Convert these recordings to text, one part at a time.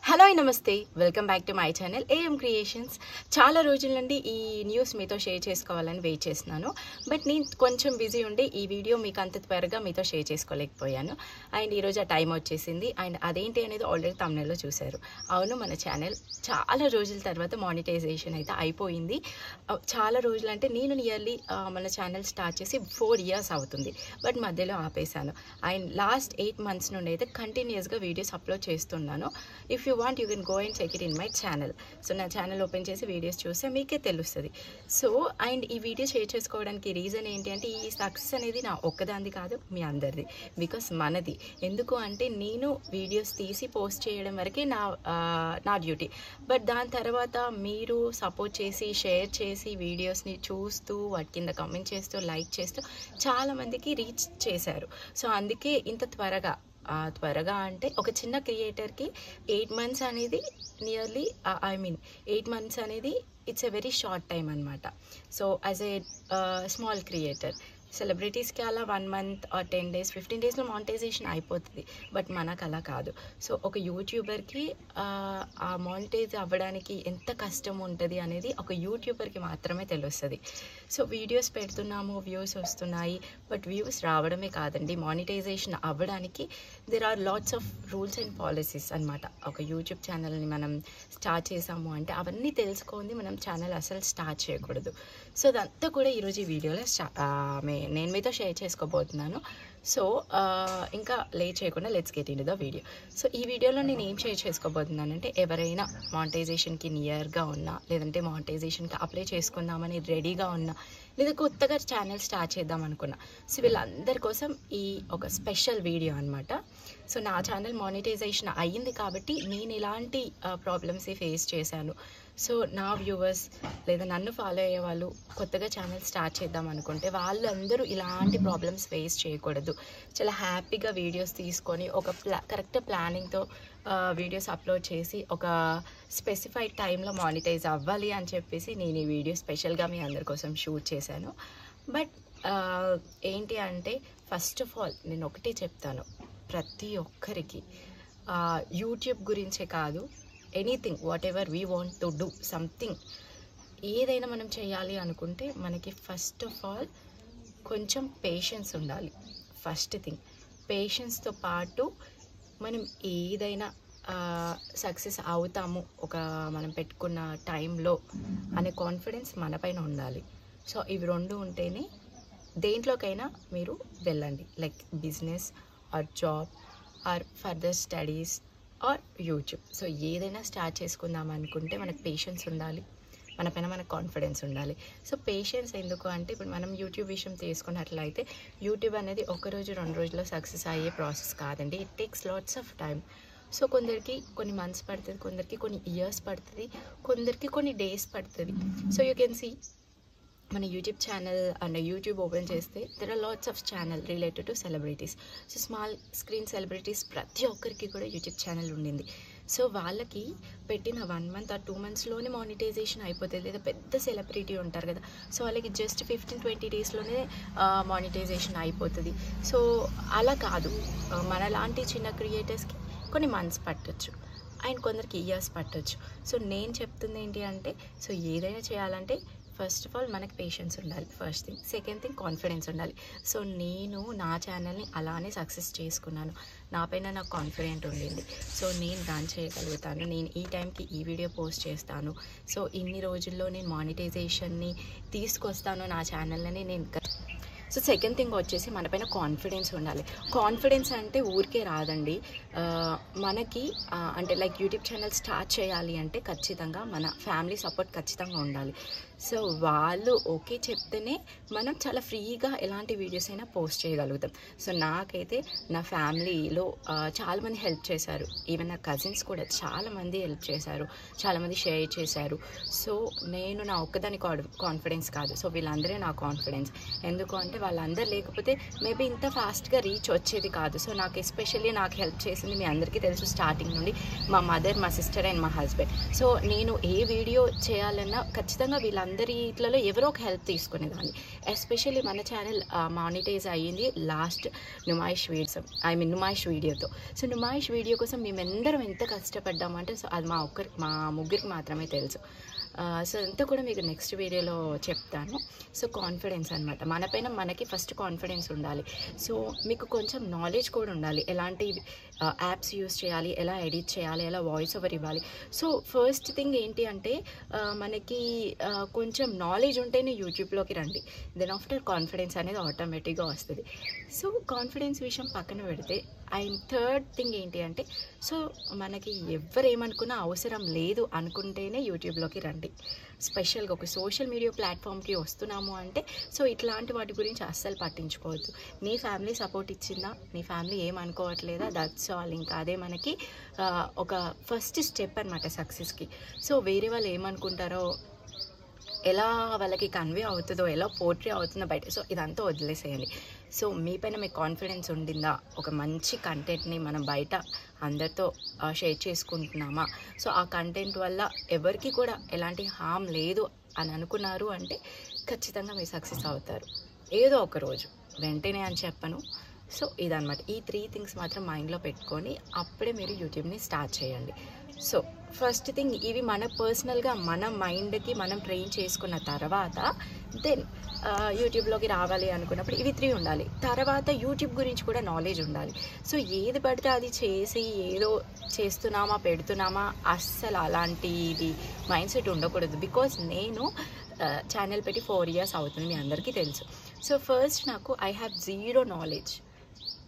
Hello నమస్తే, welcome back to my channel AM creations. చాలా రోజుల నుండి ఈ న్యూస్ మీతో షేర్ చేసుకోవాలని వెయిట్ చేస్తున్నాను. బట్ నేను కొంచెం బిజీ ఉండి ఈ వీడియో మీకు అంత త్వరగా మీతో షేర్ చేసుకోలేకపోయాను. అండ్ ఈరోజు ఆ టైం వచ్చేసింది. అండ్ అదేంటి అనేది ఆల్రెడీ thumbnail లో చూశారు. అవును, మన ఛానల్ చాలా రోజుల తర్వాత మానిటైజేషన్ అయితే అయిపోయింది. చాలా రోజులు అంటే నేను నియర్లీ మన ఛానల్ స్టార్ట్ చేసి 4 years అవుతుంది. బట్ మధ్యలో ఆపేశాను. అండ్ లాస్ట్ 8 months నుండి అయితే కంటిన్యూస్గా వీడియోస్ అప్లోడ్ చేస్తున్నాను. If you want you can go and check it in my channel. So నా ఛానల్ ఓపెన్ చేసి వీడియోస్ చూస్తే మీకే తెలుస్తుంది. సో అండ్ ఈ వీడియో షేర్ చేసుకోవడానికి రీజన్ ఏంటి అంటే, ఈ సక్సెస్ అనేది నా ఒక్కదాంది కాదు, మీ అందరిది. బికాస్ మనది. ఎందుకు అంటే నేను వీడియోస్ తీసి పోస్ట్ చేయడం వరకే నా డ్యూటీ. బట్ దాని తర్వాత మీరు సపోర్ట్ చేసి షేర్ చేసి వీడియోస్ని చూస్తూ వాటి కింద కామెంట్ చేస్తూ లైక్ చేస్తూ చాలామందికి రీచ్ చేశారు. సో అందుకే ఇంత త్వరగా అంటే ఒక చిన్న క్రియేటర్కి 8 months అనేది నియర్లీ 8 months అనేది it's a very short time అనమాట. So as a small creator, సెలబ్రిటీస్కి అలా 1 month or 10 days 15 daysలో మానిటైజేషన్ అయిపోతుంది. బట్ మనకు అలా కాదు. సో ఒక యూట్యూబర్కి ఆ మానిటైజ్ అవ్వడానికి ఎంత కష్టం ఉంటుంది అనేది ఒక యూట్యూబర్కి మాత్రమే తెలుస్తుంది. సో వీడియోస్ పెడుతున్నాము, వ్యూస్ వస్తున్నాయి. బట్ వ్యూస్ రావడమే కాదండి, మానిటైజేషన్ అవ్వడానికి there are lots of rules and policies అనమాట. ఒక యూట్యూబ్ ఛానల్ని మనం స్టార్ట్ చేసాము అంటే అవన్నీ తెలుసుకొని మనం ఛానల్ అసలు స్టార్ట్ చేయకూడదు. సో అదంతా కూడా ఈరోజు ఈ వీడియోలో నేను మీతో షేర్ చేసుకోబోతున్నాను. సో ఇంకా లేట్ చేయకుండా let's get in to the video. So ఈ వీడియోలో నేను ఏం షేర్ చేసుకోబోతున్నానంటే, ఎవరైనా మానిటైజేషన్కి నియర్గా ఉన్నా, లేదంటే మానిటైజేషన్కి అప్లై చేసుకుందామని రెడీగా ఉన్నా, లేదా కొత్తగా ఛానల్ స్టార్ట్ చేద్దాం అనుకున్నా, సో వీళ్ళందరి కోసం ఈ ఒక స్పెషల్ వీడియో అనమాట. సో నా ఛానల్ మానిటైజేషన్ అయ్యింది కాబట్టి నేను ఇలాంటి ప్రాబ్లమ్స్ ఫేస్ చేశాను. సో నా వ్యూవర్స్ లేదా నన్ను ఫాలో అయ్యే వాళ్ళు కొత్తగా ఛానల్ స్టార్ట్ చేద్దాం అనుకుంటే వాళ్ళందరూ ఇలాంటి ప్రాబ్లమ్స్ ఫేస్ చేయకూడదు. చాలా హ్యాపీగా వీడియోస్ తీసుకొని ఒక కరెక్ట్ ప్లానింగ్తో వీడియోస్ అప్లోడ్ చేసి ఒక స్పెసిఫైడ్ టైంలో మానిటైజ్ అవ్వాలి అని చెప్పేసి నేను ఈ వీడియో స్పెషల్గా మీ అందరి కోసం షూట్ చేశాను. బట్ ఏంటి అంటే, ఫస్ట్ ఆఫ్ ఆల్ నేను ఒకటే చెప్తాను, ప్రతి ఒక్కరికి యూట్యూబ్ గురించే కాదు, anything what ever we want to do something, ఏదైనా మనం చేయాలి అనుకుంటే మనకి ఫస్ట్ ఆఫ్ ఆల్ కొంచెం పేషెన్స్ ఉండాలి. ఫస్ట్ థింగ్, పేషెన్స్తో పాటు మనం ఏదైనా సక్సెస్ అవుతాము ఒక మనం పెట్టుకున్న టైంలో అనే కాన్ఫిడెన్స్ మన పైన ఉండాలి. సో ఇవి రెండు ఉంటేనే దేంట్లోకైనా మీరు వెళ్ళండి. Like business or job or further studies or YouTube. So ఏదైనా స్టార్ట్ చేసుకుందాం అనుకుంటే మనకు పేషెన్స్ ఉండాలి, మన పైన మనకు కాన్ఫిడెన్స్ ఉండాలి. సో పేషెన్స్ ఎందుకు అంటే, ఇప్పుడు మనం యూట్యూబ్ విషయం తీసుకున్నట్లయితే యూట్యూబ్ అనేది 1 రోజు 2 రోజుల్లో సక్సెస్ అయ్యే ప్రాసెస్ కాదండి. It takes lots of time. So కొందరికి కొన్ని మంత్స్ పడుతుంది, కొందరికి కొన్ని ఇయర్స్ పడుతుంది, కొందరికి కొన్ని డేస్ పడుతుంది. సో యూ కెన్ సీ మన YouTube channel and YouTube open చేస్తే there are lots of channel related to celebrities. So small screen celebrities ప్రతి ఒక్కరికి కూడా యూట్యూబ్ ఛానల్ ఉండింది. సో వాళ్ళకి పెట్టిన 1 month or 2 monthsలోనే మానిటైజేషన్ అయిపోతుంది. లేదా పెద్ద సెలబ్రిటీ ఉంటారు కదా, సో వాళ్ళకి జస్ట్ 15-20 daysలోనే మానిటైజేషన్ అయిపోతుంది. సో అలా కాదు, మనలాంటి చిన్న క్రియేటర్స్కి కొన్ని మంత్స్ పట్టొచ్చు అండ్ కొందరికి ఇయర్స్ పట్టొచ్చు. సో నేను చెప్తుంది ఏంటి అంటే, సో ఏదైనా చేయాలంటే ఫస్ట్ ఆఫ్ ఆల్ మనకు పేషెన్స్ ఉండాలి, first thing. Second thing, confidence ఉండాలి. సో నేను నా ఛానల్ని అలానే సక్సెస్ చేసుకున్నాను. నా పైన నాకు కాన్ఫిడెంట్ ఉండింది. సో నేను రన్ చేయగలుగుతాను, నేను ఈ టైంకి ఈ వీడియో పోస్ట్ చేస్తాను, సో ఇన్ని రోజుల్లో నేను మానిటైజేషన్ని తీసుకొస్తాను నా ఛానల్ని నేను. సో సెకండ్ థింగ్ వచ్చేసి మన పైన కాన్ఫిడెన్స్ ఉండాలి. కాన్ఫిడెన్స్ అంటే ఊరికే రాదండి. మనకి అంటే లైక్ యూట్యూబ్ ఛానల్ స్టార్ట్ చేయాలి అంటే ఖచ్చితంగా మన ఫ్యామిలీ సపోర్ట్ ఖచ్చితంగా ఉండాలి. సో వాళ్ళు ఓకే చెప్తేనే మనం చాలా ఫ్రీగా ఎలాంటి వీడియోస్ అయినా పోస్ట్ చేయగలుగుతాం. సో నాకైతే నా ఫ్యామిలీలో చాలామంది హెల్ప్ చేశారు. ఈవెన్ నా కజిన్స్ కూడా చాలామంది హెల్ప్ చేశారు, చాలామంది షేర్ చేశారు. సో నేను నా ఒక్కదాని కాన్ఫిడెన్స్ కాదు, సో వీళ్ళందరే నా కాన్ఫిడెన్స్. ఎందుకు అంటే వాళ్ళందరూ లేకపోతే మేబీ ఇంత ఫాస్ట్గా రీచ్ వచ్చేది కాదు. సో నాకు ఎస్పెషల్లీ నాకు హెల్ప్ చేసింది మీ అందరికీ తెలుసు స్టార్టింగ్ నుండి మా మదర్, మా సిస్టర్ అండ్ మా హస్బెండ్. సో నేను ఏ వీడియో చేయాలన్నా ఖచ్చితంగా వీళ్ళందరిలో ఎవరో ఒక హెల్ప్ తీసుకునేదాన్ని. ఎస్పెషల్లీ మన ఛానల్ మానిటైజ్ అయ్యింది లాస్ట్ నుమాయిష్ వీడియోతో. సో నుమాయిష్ వీడియో కోసం మేమందరం ఎంత కష్టపడ్డామంటే సో అది మా ముగ్గురికి మాత్రమే తెలుసు. సో అంతా కూడా మీకు నెక్స్ట్ వీడియోలో చెప్తాను. సో కాన్ఫిడెన్స్ అనమాట, మనపైన మనకి ఫస్ట్ కాన్ఫిడెన్స్ ఉండాలి. సో మీకు కొంచెం నాలెడ్జ్ కూడా ఉండాలి, ఎలాంటి యాప్స్ యూస్ చేయాలి, ఎలా ఎడిట్ చేయాలి, ఎలా వాయిస్ ఓవర్ ఇవ్వాలి. సో ఫస్ట్ థింగ్ ఏంటి అంటే మనకి కొంచెం నాలెడ్జ్ ఉంటేనే యూట్యూబ్లోకి రండి. దెన్ ఆఫ్టర్ కాన్ఫిడెన్స్ అనేది ఆటోమేటిక్గా వస్తుంది. సో కాన్ఫిడెన్స్ విషయం పక్కన పెడితే అండ్ థర్డ్ థింగ్ ఏంటి అంటే సో మనకి ఎవరేమనుకున్నా అవసరం లేదు అనుకుంటేనే యూట్యూబ్లోకి రండి. స్పెషల్గా ఒక సోషల్ మీడియా ప్లాట్ఫామ్కి వస్తున్నాము అంటే సో ఇట్లాంటి వాటి గురించి అస్సలు పట్టించుకోవద్దు. నీ ఫ్యామిలీ సపోర్ట్ ఇచ్చిందా, నీ ఫ్యామిలీ ఏమనుకోవట్లేదా, దట్స్ ఆల్. ఇంకా అదే మనకి ఒక ఫస్ట్ స్టెప్ అనమాట సక్సెస్కి. సో వేరే వాళ్ళు ఏమనుకుంటారో, ఎలా వాళ్ళకి కన్వే అవుతుందో, ఎలా పోర్ట్రే అవుతుందో బయట, సో ఇదంతా వదిలేసేయండి. సో మీపైన మీకు కాన్ఫిడెన్స్ ఉండిందా, ఒక మంచి కంటెంట్ని మనం బయట అందరితో షేర్ చేసుకుంటున్నామా, సో ఆ కంటెంట్ వల్ల ఎవరికి కూడా ఎలాంటి హామ్ లేదు అని అనుకున్నారు అంటే ఖచ్చితంగా మీరు సక్సెస్ అవుతారు ఏదో ఒక రోజు, వెంటనే అని చెప్పను. సో ఇదన్నమాట, ఈ 3 థింగ్స్ మాత్రం మైండ్లో పెట్టుకొని అప్పుడే మీరు యూట్యూబ్ని స్టార్ట్ చేయండి. సో ఫస్ట్ థింగ్ ఇవి మన పర్సనల్గా మన మైండ్కి మనం ట్రైన్ చేసుకున్న తర్వాత దెన్ యూట్యూబ్లోకి రావాలి అనుకున్నప్పుడు ఇవి 3 ఉండాలి. తర్వాత యూట్యూబ్ గురించి కూడా నాలెడ్జ్ ఉండాలి. సో ఏది పడితే అది చేసి ఏదో చేస్తున్నామా పెడుతున్నామా అస్సలు అలాంటిది మైండ్ సెట్ ఉండకూడదు. బికాజ్ నేను ఛానల్ పెట్టి 4 years అవుతుంది, మీ అందరికీ తెలుసు. సో ఫస్ట్ నాకు I have zero knowledge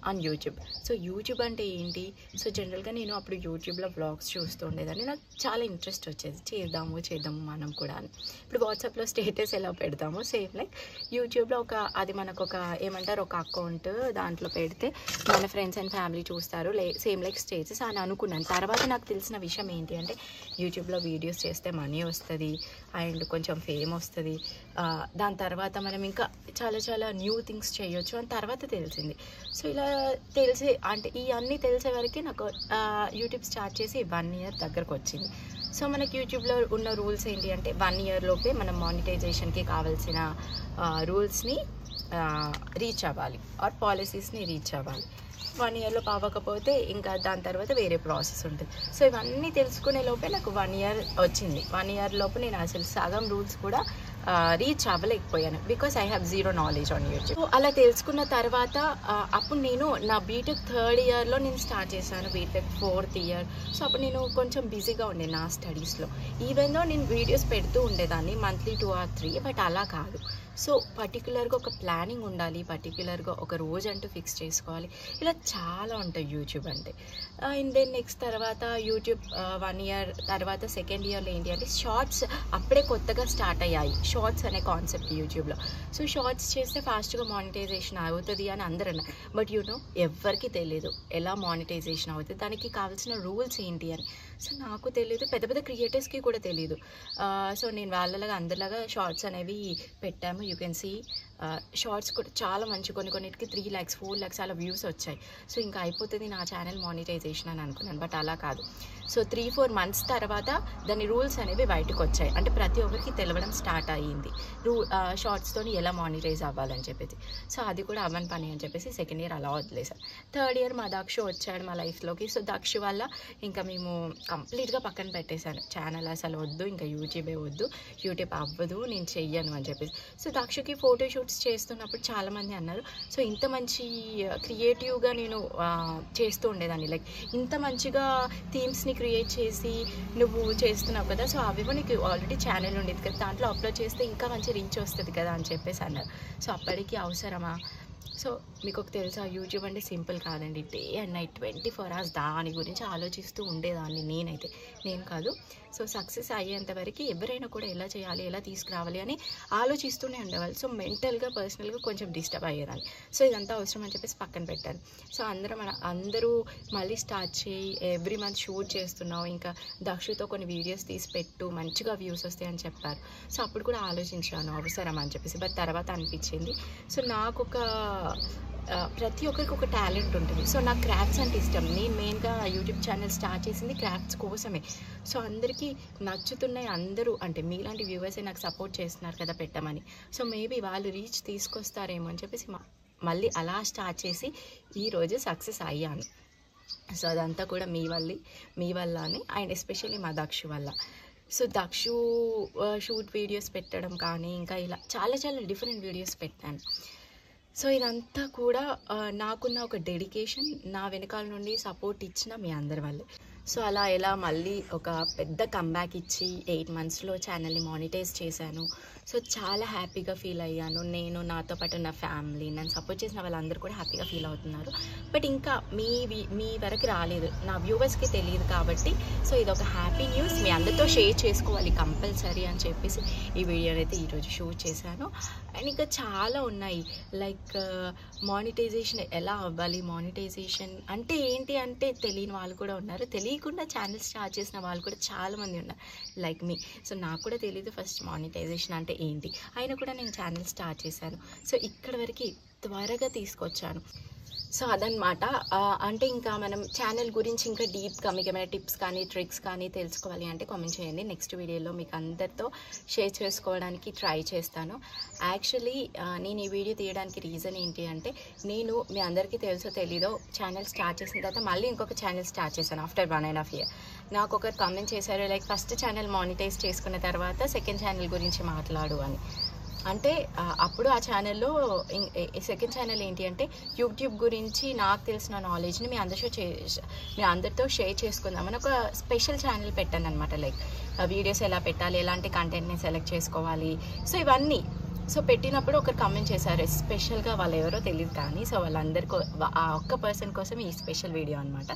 on YouTube. So YouTube అంటే ఏంటి, సో జనరల్గా నేను అప్పుడు యూట్యూబ్లో వ్లాగ్స్ చూస్తూ ఉండేదాన్ని, నాకు చాలా ఇంట్రెస్ట్ వచ్చేది, చేద్దాము మనం కూడా అని. ఇప్పుడు వాట్సాప్లో స్టేటస్ ఎలా పెడతామో సేమ్ లైక్ యూట్యూబ్లో అది మనకు ఏమంటారు ఒక అకౌంట్, దాంట్లో పెడితే మన ఫ్రెండ్స్ అండ్ ఫ్యామిలీ చూస్తారు, సేమ్ లైక్ స్టేటస్ అని అనుకున్నాను. తర్వాత నాకు తెలిసిన విషయం ఏంటి అంటే యూట్యూబ్లో వీడియోస్ చేస్తే మనీ వస్తుంది అండ్ కొంచెం ఫేమ్ వస్తుంది, దాని తర్వాత మనం ఇంకా చాలా న్యూ థింగ్స్ చేయొచ్చు అని తర్వాత తెలిసింది. సో ఇలా ఇవన్నీ తెలిసే వరకు నాకు యూట్యూబ్ స్టార్ట్ చేసి 1 year దగ్గరకు వచ్చింది. సో మనకి యూట్యూబ్లో ఉన్న రూల్స్ ఏంటి అంటే 1 year లోపే మనం మానిటైజేషన్కి కావాల్సిన రూల్స్ని రీచ్ అవ్వాలి ఆర్ పాలసీస్ని రీచ్ అవ్వాలి. 1 yearలో అవ్వకపోతే ఇంకా దాని తర్వాత వేరే ప్రాసెస్ ఉంటుంది. సో ఇవన్నీ తెలుసుకునే లోపే నాకు 1 year వచ్చింది. 1 year లోపు నేను అసలు సగం రూల్స్ కూడా రీచ్ అవ్వలేకపోయాను because I have zero knowledge on YouTube. So అలా తెలుసుకున్న తర్వాత అప్పుడు నేను నా బీటెక్ 3rd yearలో నేను స్టార్ట్ చేశాను, బీటెక్ 4th year. సో అప్పుడు నేను కొంచెం బిజీగా ఉండే నా స్టడీస్లో, ఈవెన్ దో నేను వీడియోస్ పెడుతూ ఉండేదాన్ని మంత్లీ 2 or 3, బట్ అలా కాదు. సో పర్టికులర్గా ఒక ప్లానింగ్ ఉండాలి, పర్టికులర్గా ఒక రోజు అంటూ ఫిక్స్ చేసుకోవాలి. ఇలా చాలా ఉంటాయి యూట్యూబ్ అంటే. అండ్ దెన్ నెక్స్ట్ తర్వాత యూట్యూబ్ 1 year తర్వాత 2nd yearలో ఏంటి అంటే షార్ట్స్ అప్పుడే కొత్తగా స్టార్ట్ అయ్యాయి, షార్ట్స్ అనే కాన్సెప్ట్ యూట్యూబ్లో. సో షార్ట్స్ చేస్తే ఫాస్ట్గా మానిటైజేషన్ అవుతుంది అని అందరూ అన్నారు, బట్ ఎవరికి తెలియదు ఎలా మానిటైజేషన్ అవుతుంది, దానికి కావాల్సిన రూల్స్ ఏంటి అని. సో నాకు తెలియదు, పెద్ద క్రియేటర్స్కి కూడా తెలియదు. సో నేను వాళ్ళలాగా అందరిలాగా షార్ట్స్ అనేవి పెట్టాము. యూ కెన్ సీ షార్ట్స్ కూడా చాలా మంచి, కొన్నిటికి 3 lakhs 4 lakhs అలా వ్యూస్ వచ్చాయి. సో ఇంకా అయిపోతుంది నా ఛానల్ మానిటైజేషన్ అని అనుకున్నాను, బట్ అలా కాదు. సో 3-4 months తర్వాత దాని రూల్స్ అనేవి బయటకు వచ్చాయి, అంటే ప్రతి ఒక్కరికి తెలవడం స్టార్ట్ అయ్యింది షార్ట్స్తోని ఎలా మానిటైజ్ అవ్వాలని చెప్పేసి. సో అది కూడా అవ్వని పని అని చెప్పేసి 2nd year అలా వదిలేసాను. 3rd year మా దక్ష వచ్చాడు మా లైఫ్లోకి. సో దక్ష వల్ల ఇంకా మేము కంప్లీట్గా పక్కన పెట్టేశాను, ఛానల్ అసలు వద్దు, ఇంకా యూట్యూబే వద్దు, యూట్యూబ్ అవ్వదు, నేను చెయ్యను అని చెప్పేసి. సో దక్షకి ఫోటోషూట్స్ చేస్తున్నప్పుడు చాలామంది అన్నారు, సో ఇంత మంచి క్రియేటివ్గా నేను చేస్తూ ఉండేదాన్ని, లైక్ ఇంత మంచిగా థీమ్స్ని క్రియేట్ చేసి నువ్వు చేస్తున్నావు కదా, సో అవేవో నీకు ఆల్రెడీ ఛానల్ ఉండేది కదా, దాంట్లో అప్లోడ్ చేస్తే ఇంకా మంచి రీచ్ వస్తుంది కదా అని చెప్పేసి అన్నారు. సో అప్పటికి అవసరమా, సో మీకు ఒక తెలుసా, యూట్యూబ్ అంటే సింపుల్ కాదండి. డే అండ్ నైట్ 24 hours దాని గురించి ఆలోచిస్తూ ఉండేదాన్ని నేనైతే. నేను కాదు. సో సక్సెస్ అయ్యేంత వరకు ఎవరైనా కూడా ఎలా చేయాలి, ఎలా తీసుకురావాలి అని ఆలోచిస్తూనే ఉండేవాళ్ళు. సో మెంటల్గా, పర్సనల్గా కొంచెం డిస్టర్బ్ అయ్యేదాన్ని. సో ఇదంతా అవసరం అని చెప్పేసి పక్కన పెట్టాను. సో అందరూ మళ్ళీ స్టార్ట్ చేయి, ఎవ్రీ మంత్ షూట్ చేస్తున్నావు, ఇంకా దక్షుతో కొన్ని వీడియోస్ తీసి పెట్టు, మంచిగా వ్యూస్ వస్తాయి అని చెప్పారు. సో అప్పుడు కూడా ఆలోచించాను అవసరం అని చెప్పేసి. బట్ తర్వాత అనిపించింది, సో నాకు ప్రతి ఒక్కరికి ఒక టాలెంట్ ఉంటుంది. సో నాకు క్రాఫ్ట్స్ అంటే ఇష్టం. నేను మెయిన్గా యూట్యూబ్ ఛానల్ స్టార్ట్ చేసింది క్రాఫ్ట్స్ కోసమే. సో అందరికీ నచ్చుతున్నాయి, అందరూ అంటే మీలాంటి వ్యూవర్సే నాకు సపోర్ట్ చేస్తున్నారు కదా పెట్టమని. సో మేబీ వాళ్ళు రీచ్ తీసుకొస్తారేమో అని చెప్పేసి మళ్ళీ అలా స్టార్ట్ చేసి ఈరోజు సక్సెస్ అయ్యాను. సో అదంతా కూడా మీ వల్లనే, అండ్ ఎస్పెషల్లీ మా దక్షు వల్ల. సో దక్షు షూట్ వీడియోస్ పెట్టడం కానీ, ఇంకా ఇలా చాలా చాలా డిఫరెంట్ వీడియోస్ పెట్టాను. సో ఇదంతా కూడా నాకున్న ఒక డెడికేషన్, నా వెనకాల నుండి సపోర్ట్ ఇచ్చిన మీ అందరి వల్లే. సో అలా ఎలా మళ్ళీ ఒక పెద్ద కంబ్యాక్ ఇచ్చి 8 monthsలో ఛానల్ని మానిటైజ్ చేశాను. సో చాలా హ్యాపీగా ఫీల్ అయ్యాను. నేను, నాతో పాటు నా ఫ్యామిలీ, నన్ను సపోర్ట్ చేసిన వాళ్ళందరూ కూడా హ్యాపీగా ఫీల్ అవుతున్నారు. బట్ ఇంకా మీ వరకు రాలేదు, నా వ్యూవర్స్కి తెలియదు కాబట్టి. సో ఇది ఒక హ్యాపీ న్యూస్, మీ అందరితో షేర్ చేసుకోవాలి కంపల్సరీ అని చెప్పేసి ఈ వీడియోని అయితే ఈరోజు షూట్ చేశాను. అండ్ ఇంకా చాలా ఉన్నాయి, లైక్ మానిటైజేషన్ ఎలా అవ్వాలి, మానిటైజేషన్ అంటే ఏంటి అంటే తెలియని వాళ్ళు కూడా ఉన్నారు, తెలియకుండా ఛానల్ స్టార్ట్ చేసిన వాళ్ళు కూడా చాలామంది ఉన్నారు లైక్ మీ. సో నాకు కూడా తెలియదు ఫస్ట్ మానిటైజేషన్ అంటే ఏంటి, అయినా కూడా నేను ఛానల్ స్టార్ట్ చేశాను. సో ఇక్కడ వరకు త్వరగా తీసుకొచ్చాను. సో అదనమాట. అంటే ఇంకా మనం ఛానల్ గురించి ఇంకా డీప్గా మీకు ఏమైనా టిప్స్ కానీ, ట్రిక్స్ కానీ తెలుసుకోవాలి అంటే కామెంట్ చేయండి. నెక్స్ట్ వీడియోలో మీకు అందరితో షేర్ చేసుకోవడానికి ట్రై చేస్తాను. యాక్చువల్లీ నేను ఈ వీడియో తీయడానికి రీజన్ ఏంటి అంటే, నేను మీ అందరికీ తెలుసో తెలీదో ఛానల్ స్టార్ట్ చేసిన తర్వాత మళ్ళీ ఇంకొక ఛానల్ స్టార్ట్ చేశాను ఆఫ్టర్ 1.5 years. నాకు ఒకరు కామెంట్ చేశారు, లైక్ ఫస్ట్ ఛానల్ మానిటైజ్ చేసుకున్న తర్వాత సెకండ్ ఛానల్ గురించి మాట్లాడు అని. అంటే అప్పుడు ఆ ఛానల్లో సెకండ్ ఛానల్ ఏంటి అంటే యూట్యూబ్ గురించి నాకు తెలిసిన నాలెడ్జ్ని మీ అందరితో షేర్ చేసుకుందామని ఒక స్పెషల్ ఛానల్ పెట్టాను అనమాట. లైక్ వీడియోస్ ఎలా పెట్టాలి, ఎలాంటి కంటెంట్ని సెలెక్ట్ చేసుకోవాలి, సో ఇవన్నీ. సో పెట్టినప్పుడు ఒకరు కామెంట్ చేశారు, స్పెషల్గా వాళ్ళు ఎవరో తెలియదు కానీ, సో వాళ్ళందరికీ ఆ ఒక్క పర్సన్ కోసం ఈ స్పెషల్ వీడియో అనమాట.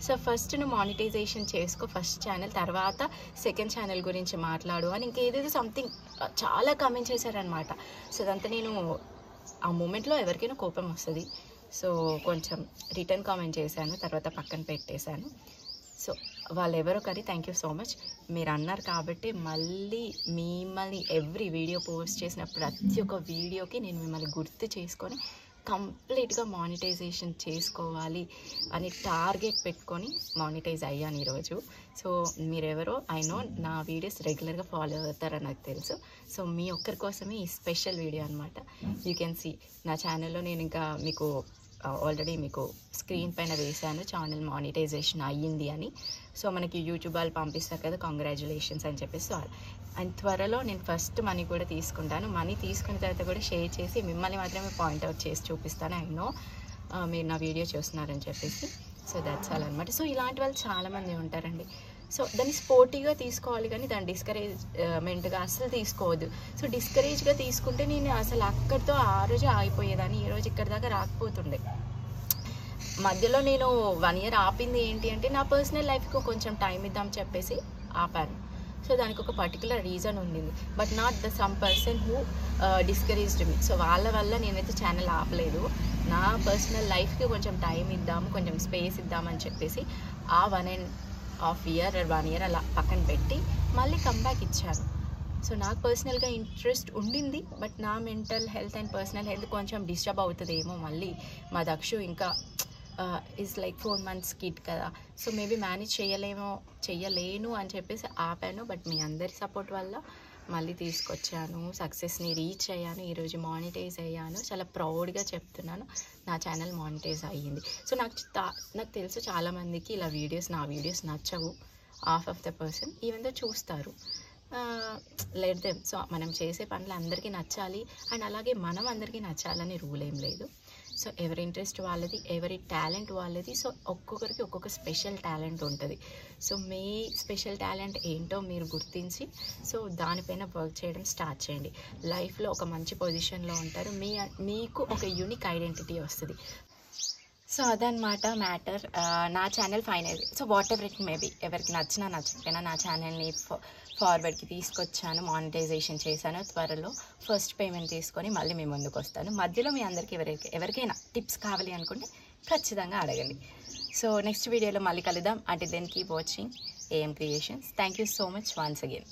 సో ఫస్ట్ నువ్వు మానిటైజేషన్ చేసుకో ఫస్ట్ ఛానల్, తర్వాత సెకండ్ ఛానల్ గురించి మాట్లాడు అని ఇంకేదేదో సంథింగ్ చాలా కామెంట్ చేశారనమాట. సో అదంతా నేను ఆ మూమెంట్లో ఎవరికైనా కోపం వస్తుంది, సో కొంచెం రిటర్న్ కామెంట్ చేశాను, తర్వాత పక్కన పెట్టేశాను. సో వాళ్ళు ఎవరో కానీ థ్యాంక్ యూ సో మచ్, మీరు అన్నారు కాబట్టి మళ్ళీ మిమ్మల్ని ఎవ్రీ వీడియో పోస్ట్ చేసిన ప్రతి ఒక్క వీడియోకి నేను మిమ్మల్ని గుర్తు చేసుకొని కంప్లీట్గా మానిటైజేషన్ చేసుకోవాలి అని టార్గెట్ పెట్టుకొని మానిటైజ్ అయ్యాను ఈరోజు. సో మీరెవరో ఐ నో నా వీడియోస్ రెగ్యులర్గా ఫాలో అవుతారని నాకు తెలుసు. సో మీ ఒక్కరి కోసమే ఈ స్పెషల్ వీడియో అనమాట. యూ కెన్ సీ నా ఛానల్లో నేను ఇంకా మీకు ఆల్రెడీ మీకు స్క్రీన్ పైన వేశాను ఛానల్ మానిటైజేషన్ అయ్యింది అని. సో మనకి యూట్యూబ్ వాళ్ళు పంపిస్తారు కదా కంగ్రాచులేషన్స్ అని చెప్పేసి. అండ్ త్వరలో నేను ఫస్ట్ మనీ కూడా తీసుకుంటాను. మనీ తీసుకున్న తర్వాత కూడా షేర్ చేసి మిమ్మల్ని మాత్రమే పాయింట్అవుట్ చేసి చూపిస్తాను. ఐ నో మీరు నా వీడియో చూస్తున్నారని చెప్పేసి. సో దట్స్ ఆల్ అనమాట. సో ఇలాంటి వాళ్ళు చాలామంది ఉంటారండి. సో దాన్ని స్పోర్టివ్గా తీసుకోవాలి కానీ దాన్ని డిస్కరేజ్మెంట్గా అసలు తీసుకోవద్దు. సో డిస్కరేజ్గా తీసుకుంటే నేను అసలు అక్కడితో ఆ రోజే ఆగిపోయేదాన్ని, ఈరోజు ఇక్కడి దాకా రాకపోతుండే. మధ్యలో నేను 1 year ఆపింది ఏంటి అంటే నా పర్సనల్ లైఫ్కి కొంచెం టైం ఇద్దాం చెప్పేసి ఆపాను. సో దానికి ఒక పర్టికులర్ రీజన్ ఉండింది, but not the sum person who discouraged me. So వాళ్ళ వల్ల నేనైతే ఛానల్ ఆపలేదు. నా పర్సనల్ లైఫ్కి కొంచెం టైం ఇద్దాము, కొంచెం స్పేస్ ఇద్దామని చెప్పేసి ఆ 1.5 year or 1 year అలా పక్కన పెట్టి మళ్ళీ కంబ్యాక్ ఇచ్చాను. సో నాకు పర్సనల్గా ఇంట్రెస్ట్ ఉండింది, బట్ నా mental health and personal health కొంచెం డిస్టర్బ్ అవుతుందేమో. మళ్ళీ మా దక్షు ఇంకా ఈజ్ లైక్ 4 months కిడ్ కదా, సో మేబీ మేనేజ్ చేయలేను అని చెప్పేసి ఆపాను. బట్ మీ అందరి సపోర్ట్ వల్ల మళ్ళీ తీసుకొచ్చాను, సక్సెస్ని రీచ్ అయ్యాను, ఈరోజు మానిటైజ్ అయ్యాను. చాలా ప్రౌడ్గా చెప్తున్నాను, నా ఛానల్ మానిటైజ్ అయ్యింది. సో నాకు తెలుసు చాలామందికి ఇలా నా వీడియోస్ నచ్చవు. Half of the person even though చూస్తారు, లెట్ దెమ్. సో మనం చేసే పనులు అందరికీ నచ్చాలి, అండ్ అలాగే మనం అందరికీ నచ్చాలని రూల్ ఏం లేదు. సో ఎవరి ఇంట్రెస్ట్ వాళ్ళది, ఎవరి టాలెంట్ వాళ్ళది. సో ఒక్కొక్కరికి ఒక్కొక్క స్పెషల్ టాలెంట్ ఉంటుంది. సో మీ స్పెషల్ టాలెంట్ ఏంటో మీరు గుర్తించి సో దానిపైన వర్క్ చేయడం స్టార్ట్ చేయండి. లైఫ్లో ఒక మంచి పొజిషన్లో ఉంటారు. మీకు ఒక యూనిక్ ఐడెంటిటీ వస్తుంది. సో అదనమాట మ్యాటర్. నా channel final. So what ever it maybe, ఎవరికి నచ్చినా నచ్చకపోయినా నా ఛానల్ని ఫార్వర్డ్కి తీసుకొచ్చాను, మానిటైజేషన్ చేశాను. త్వరలో ఫస్ట్ పేమెంట్ తీసుకొని మళ్ళీ మీ ముందుకు వస్తాను. మధ్యలో మీ అందరికీ ఎవరికైనా టిప్స్ కావాలి అనుకుంటే ఖచ్చితంగా అడగండి. సో నెక్స్ట్ వీడియోలో మళ్ళీ కలుద్దాం. అంటే then keep watching AM Creations. Thank you so much once again.